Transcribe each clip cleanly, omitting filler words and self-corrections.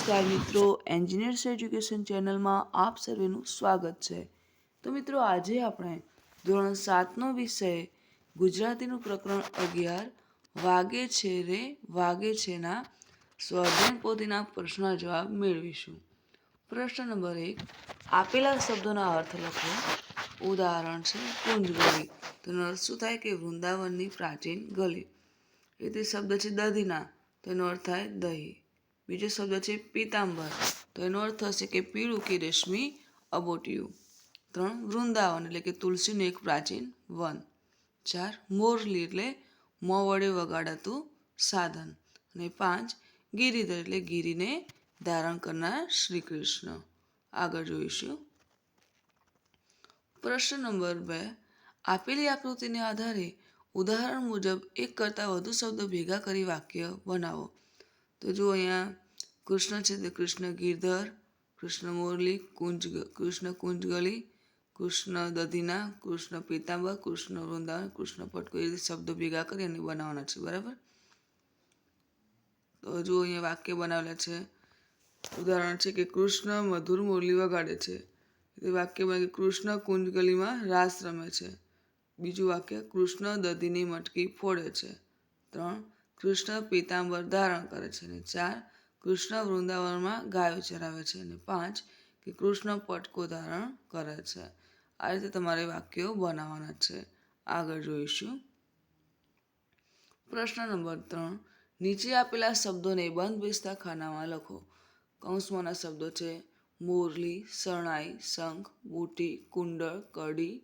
નમસ્કાર મિત્રો, engineers education ચેનલમાં આપ સર્વેનું સ્વાગત છે. તો મિત્રો, આજે આપણે ધોરણ 7નો વિષય ગુજરાતીનું પ્રકરણ 11 વાગે છે રે વાગે છેના સ્વાધ્યાય પોથીના પ્રશ્નના જવાબ મેળવીશું. પ્રશ્ન નંબર 1, આપેલા શબ્દોના અર્થ લખો. ઉદાહરણ છે કુંજ ગલી. તો એનો અર્થ શું થાય કે વૃંદાવનની પ્રાચીન ગલી. એ તે શબ્દ છે દધીના, તો એનો અર્થ થાય દહીં. બીજો શબ્દ છે પીતાંબર, તો એનો અર્થ થશે કે પીળું કે રેશમી અબોટિયું. 3, વૃંદાવન એટલે કે તુલસીનું એક પ્રાચીન વન. 4, મોરલી એટલે મોં વડે વગાડાતું સાધન. અને 5, ગિરિધર એટલે ગિરિને ધારણ કરનાર શ્રી કૃષ્ણ. આગળ જોઈશું. પ્રશ્ન નંબર 2, આપેલી આકૃતિને આધારે ઉદાહરણ મુજબ એક કરતાં વધુ શબ્દો ભેગા કરી વાક્ય બનાવો. તો જો અહીંયા કૃષ્ણ છે તો કૃષ્ણ ગિરધર, કૃષ્ણ મોરલી, કૃષ્ણ કુંજ ગલી, કૃષ્ણ દધીના, કૃષ્ણ પીતાંબર, કૃષ્ણ વૃંદાવન, કૃષ્ણ પટકો, એ રીતે શબ્દો ભેગા કરી અને બનાવવાના છે. બરાબર. તો જો અહીંયા વાક્ય બનાવેલા છે. ઉદાહરણ છે કે કૃષ્ણ મધુર મુરલી વગાડે છે. એ વાક્ય બને કે કૃષ્ણ કુંજ ગલીમાં રાસ રમે છે. બીજું વાક્ય કૃષ્ણ દધીની મટકી ફોડે છે. 3, કૃષ્ણ પીતાંબર ધારણ કરે છે. અને 4, કૃષ્ણ વૃંદાવનમાં ગાયો ચરાવે છે. અને 5, કે કૃષ્ણ પટકો ધારણ કરે છે. આ રીતે તમારે વાક્યો બનાવવાના છે. આગળ જોઈશું. પ્રશ્ન નંબર 3, નીચે આપેલા શબ્દોને બંધ બેસતા ખાનામાં લખો. કૌંસમાંના શબ્દો છે મોરલી, શરણાઈ, શંખ, બુટી, કુંડળ, કડી,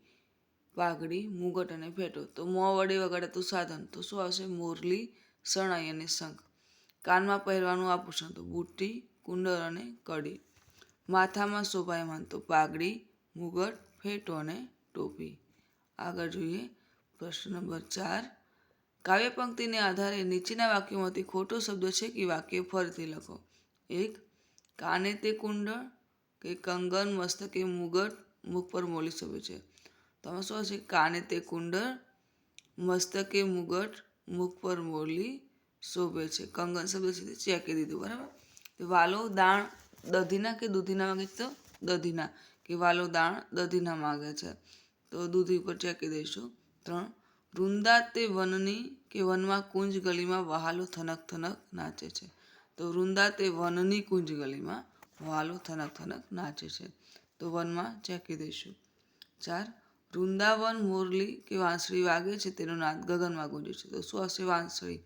પાઘડી, મુગટ અને ફેટો. તો મોં વડે વગાડાતું સાધન તો શું આવશે? મોરલી, શરણાઈ અને શંખ. કાનમાં પહેરવાનું આભૂષણ તો બુટ્ટી, કુંડળ અને કડી. માથામાં શોભાયમાન તો પાઘડી, મુગટ, ફેટો અને ટોપી. આગળ જોઈએ. પ્રશ્ન નંબર 4, કાવ્ય પંક્તિને આધારે નીચેના વાક્યોમાંથી ખોટો શબ્દ છે કે વાક્ય ફરીથી લખો. 1, કાને તે કુંડળ કે કંગન મસ્તકે મુગટ મુખ પર મોલી શોભે છે. તો આમાં શું હશે? કાને તે કુંડળ, મસ્તકે મુગટ, મુખ પર મોરલી શોભે છે. કંગન શબ્દ છે ચેકી દીધું. બરાબર. તો વાલો દાણ દધીના કે દૂધીના માગે છે, તો દધીના, કે વાલો દાણ દધીના માગે છે, તો દૂધી ઉપર ચેકી દઈશું. 3, વૃંદા તે વનની કે વનમાં કુંજ ગલીમાં વહાલો થનક થનક નાચે છે. તો વૃંદા તે વનની કુંજ ગલીમાં વહાલો થનક થનક નાચે છે, તો વનમાં ચેકી દઈશું. 4, વૃંદાવન મોરલી કે વાંસળી વાગે છે, તેનો નાદ ગગનમાં ગુંજે છે. તો શું હશે? વાંસળી.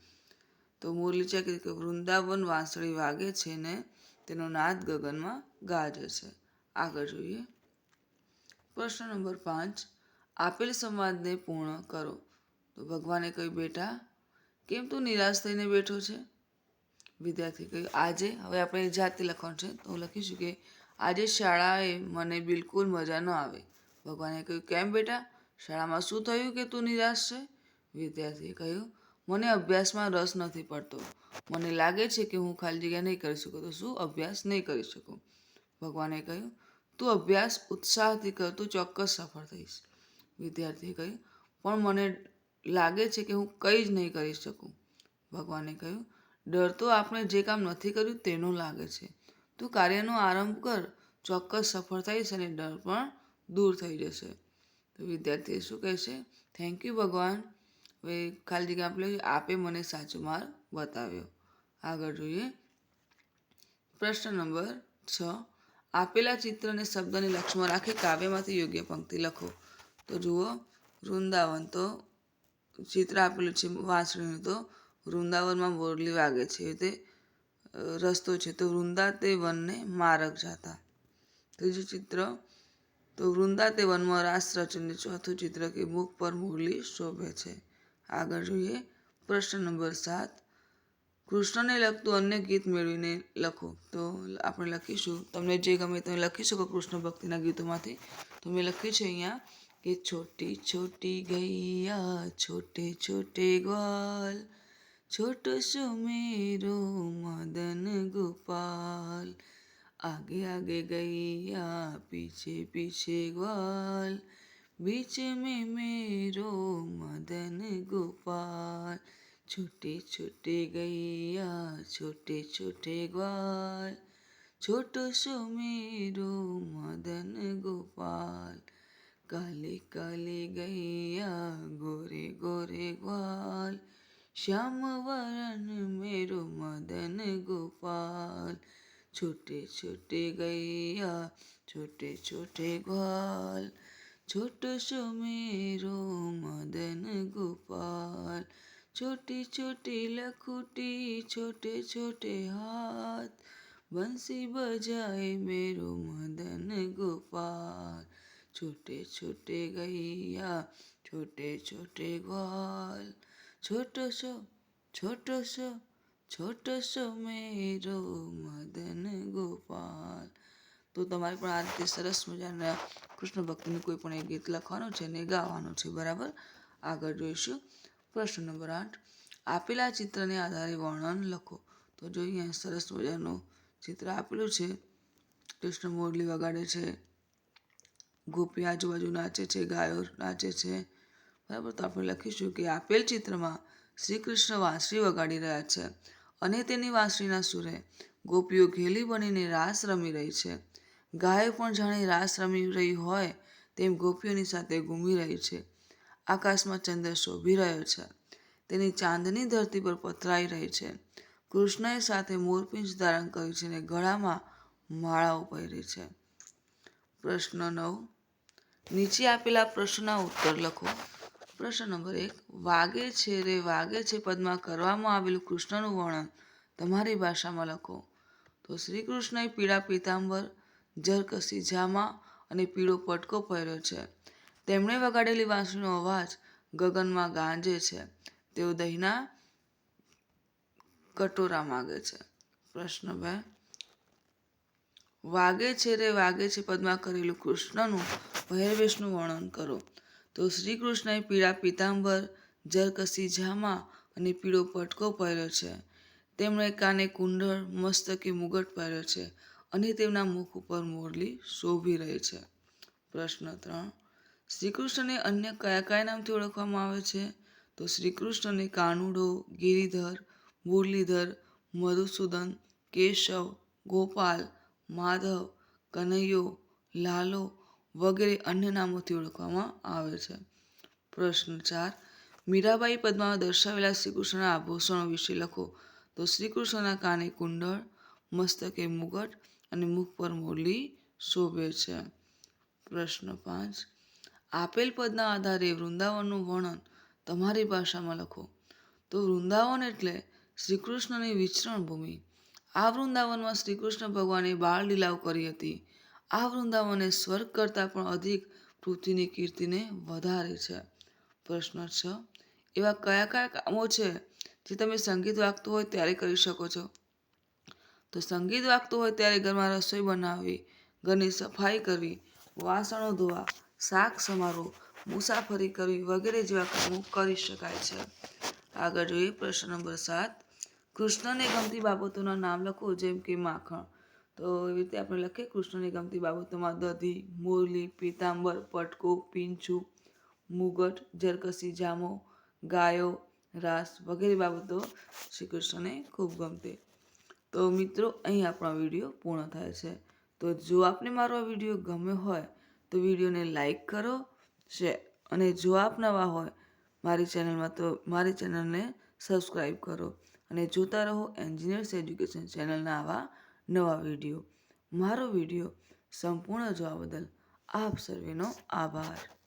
તો મોરલી ચેકી કે વૃંદાવન વાંસળી વાગે છે ને તેનો નાદ ગગનમાં ગાજે છે. આગળ જોઈએ. પ્રશ્ન નંબર 5, આપેલ સંવાદને પૂર્ણ કરો. તો ભગવાને કહ્યું, બેટા કેમ તું નિરાશ થઈને બેઠો છે? વિદ્યાર્થી કહ્યું, આજે. હવે આપણે જાતે લખવાનું છે, તો લખીશું કે આજે શાળાએ મને બિલકુલ મજા ન આવે. ભગવાને કહ્યું, કેમ બેટા? શાળામાં શું થયું કે તું નિરાશ છે? વિદ્યાર્થીએ કહ્યું, મને અભ્યાસમાં રસ નથી પડતો. મને લાગે છે કે હું ખાલી જગ્યા નહીં કરી શકું. તો શું? અભ્યાસ નહીં કરી શકું. ભગવાને કહ્યું, તું અભ્યાસ ઉત્સાહથી કર, તું ચોક્કસ સફળ થઈશ. વિદ્યાર્થીએ કહ્યું, પણ મને લાગે છે કે હું કંઈ જ નહીં કરી શકું. ભગવાને કહ્યું, ડર તો આપણે જે કામ નથી કર્યું તેનો લાગે છે. તું કાર્યનો આરંભ કર, ચોક્કસ સફળ થઈશ અને ડર પણ દૂર થઈ જશે. તો વિદ્યાર્થીએ શું કહેશે? થેન્ક યુ ભગવાન. હવે ખાલી જગ્યા આપણે આપે મને સાચો માર્ગ બતાવ્યો. આગળ જોઈએ. પ્રશ્ન નંબર 6, આપેલા ચિત્ર અને શબ્દને લક્ષમાં રાખી કાવ્યમાંથી યોગ્ય પંક્તિ લખો. તો જુઓ, વૃંદાવન, તો ચિત્ર આપેલું છે વાંસળીનું, તો વૃંદાવનમાં મોરલી વાગે છે એ તે રસ્તો છે, તો વૃંદા તે વનને માર્ગ જાતા. ત્રીજું ચિત્ર, તો વૃંદા તે વનમાં રાસ રચને. ચોથું ચિત્ર કે મુખ પર મુરલી શોભે છે. આગળ જોઈએ. પ્રશ્ન નંબર 7, કૃષ્ણને લગતું અન્ય ગીત મેળવીને લખો. તો આપણે લખીશું, તમને જે ગમે તમે લખી શકો કૃષ્ણ ભક્તિના ગીતોમાંથી. તો મેં લખ્યું છે અહીંયા કે છોટી છોટી ગૈયા છોટે છોટે ગ્વાલ, छोटो सुमेरो मदन गोपाल, आगे आगे गैया पीछे पीछे ग्वाल, बीच में मेरो मदन गोपाल, छोटे छोटे गैया छोटे छोटे ग्वाल, छोटो सो मेरो मदन गोपाल, काले काले गैया गोरे गोरे ग्वाल, श्याम वरण मेरो मदन गोपाल, छोटे छोटे गैया छोटे छोटे ग्वाल, छोटो सो मेरो मदन गोपाल, छोटी छोटी लखुटी छोटे छोटे हाथ, बंसी बजाए मेरो मदन गोपाल, छोटे छोटे गैया छोटे छोटे ग्वाल, छोटो सो मेरो મદન ગોપાલ. તો તમારે પણ આ રીતે સરસ મજાના કૃષ્ણ ભક્તિનું કોઈ પણ એક ગીત લખવાનું છે ને ગાવાનું છે. બરાબર. આગળ જોઈશું પ્રશ્ન નંબર 8. આપેલા ચિત્રને આધારે વર્ણન લખો. તો જો અહીંયા સરસ મજાનું ચિત્ર આપેલું છે. કૃષ્ણ મુરલી વગાડે છે, ગોપી આજુબાજુ નાચે છે, ગાયો નાચે છે. બરાબર. તો આપણે લખીશું કે આપેલ ચિત્રમાં શ્રી કૃષ્ણ વાંસળી વગાડી રહ્યા છે અને તેની વાંસળીના સુરે ગોપીઓ ઘેલી બનીને રાસ રમી રહી છે. ગાયો પણ જાણે રાસ રમી રહી હોય તેમ ગોપીઓની સાથે ઘૂમી રહી છે. આકાશમાં ચંદ્ર શોભી રહ્યો છે. તેની ચાંદની ધરતી પર પથરાઈ રહી છે. કૃષ્ણએ સાથે મોરપીંછ ધારણ કર્યું છે અને ગળામાં માળાઓ પહેરી છે. પ્રશ્ન 9. નીચે આપેલા પ્રશ્નના ઉત્તર લખો. પ્રશ્ન નંબર 1. વાગે છે રે વાગે છે પદમાં કરવામાં આવેલું કૃષ્ણનું વર્ણન તમારી ભાષામાં લખો. તો શ્રી કૃષ્ણએ પીળા પીતાંબર, જરકસી જામા અને પીળો પટકો પહેર્યો છે. તેમણે વગાડેલી વાંસળીનો અવાજ ગગનમાં ગાંજે છે. તેઓ દહીંના કટોરા માગે છે. પ્રશ્ન 2. વાગે છે રે વાગે છે પદમાં કરેલું કૃષ્ણનું પહેરવેશનું વર્ણન કરો. તો શ્રી કૃષ્ણએ પીળા પીતાંબર, જરકસી જામા અને પીળો પટકો પહેર્યો છે. તેમણે કાને કુંડળ, મસ્તકે મુગટ પહેર્યો છે અને તેમના મુખ ઉપર મોરલી શોભી રહી છે. પ્રશ્ન 3. શ્રી કૃષ્ણને અન્ય કયા કયા નામથી ઓળખવામાં આવે છે? તો શ્રી કૃષ્ણને કાનુડો, ગિરિધર, મુરલીધર, મધુસૂદન, કેશવ, ગોપાલ, માધવ, કનૈયો, લાલો વગેરે અન્ય નામોથી ઓળખવામાં આવે છે. પ્રશ્ન 4. મીરાબાઈ પદમાં દર્શાવેલા શ્રીકૃષ્ણના આભૂષણો વિશે લખો. તો શ્રીકૃષ્ણના કાને કુંડળ, મસ્તકે મુગટ અને મુખ પર મોરલી શોભે છે. પ્રશ્ન 5. આપેલ પદના આધારે વૃંદાવનનું વર્ણન તમારી ભાષામાં લખો. તો વૃંદાવન એટલે શ્રીકૃષ્ણની વિચરણ ભૂમિ. આ વૃંદાવનમાં શ્રીકૃષ્ણ ભગવાને બાળ લીલાઓ કરી હતી. આ વૃંદાવને સ્વર્ગ કરતાં પણ અધિક પૃથ્વીની કીર્તિને વધારે છે. પ્રશ્ન 6. એવા કયા કયા કામો છે જે તમે સંગીત વાગતું હોય ત્યારે કરી શકો છો? તો સંગીત વાગતું હોય ત્યારે ઘરમાં રસોઈ બનાવવી, ઘરની સફાઈ કરવી, વાસણો ધોવા, શાક સમારવું, મુસાફરી કરવી વગેરે જેવા કામો કરી શકાય છે. આગળ જોઈએ પ્રશ્ન નંબર 7. કૃષ્ણને ગમતી બાબતોના નામ લખો. જેમ કે માખણ. તો એવી રીતે આપણે લખીએ. કૃષ્ણને ગમતી બાબતોમાં દધી, મુરલી, પીતાંબર, પટકો, પીંછું, મુગટ, જરકસી જામો, ગાયો, રાસ વગેરે બાબતો શ્રી કૃષ્ણને ખૂબ ગમતી. તો મિત્રો, અહીં આપણો વિડીયો પૂર્ણ થાય છે. તો જો આપને મારો આ વિડીયો ગમ્યો હોય તો વિડીયોને લાઈક કરો, શેર, અને જો આપ નવા હોય મારી ચેનલમાં તો મારી ચેનલને સબસ્ક્રાઈબ કરો અને જોતા રહો એન્જિનિયર્સ એજ્યુકેશન ચેનલના આવા નવા વિડીયો. મારો વિડીયો સંપૂર્ણ જોવા બદલ આપ સર્વેનો આભાર.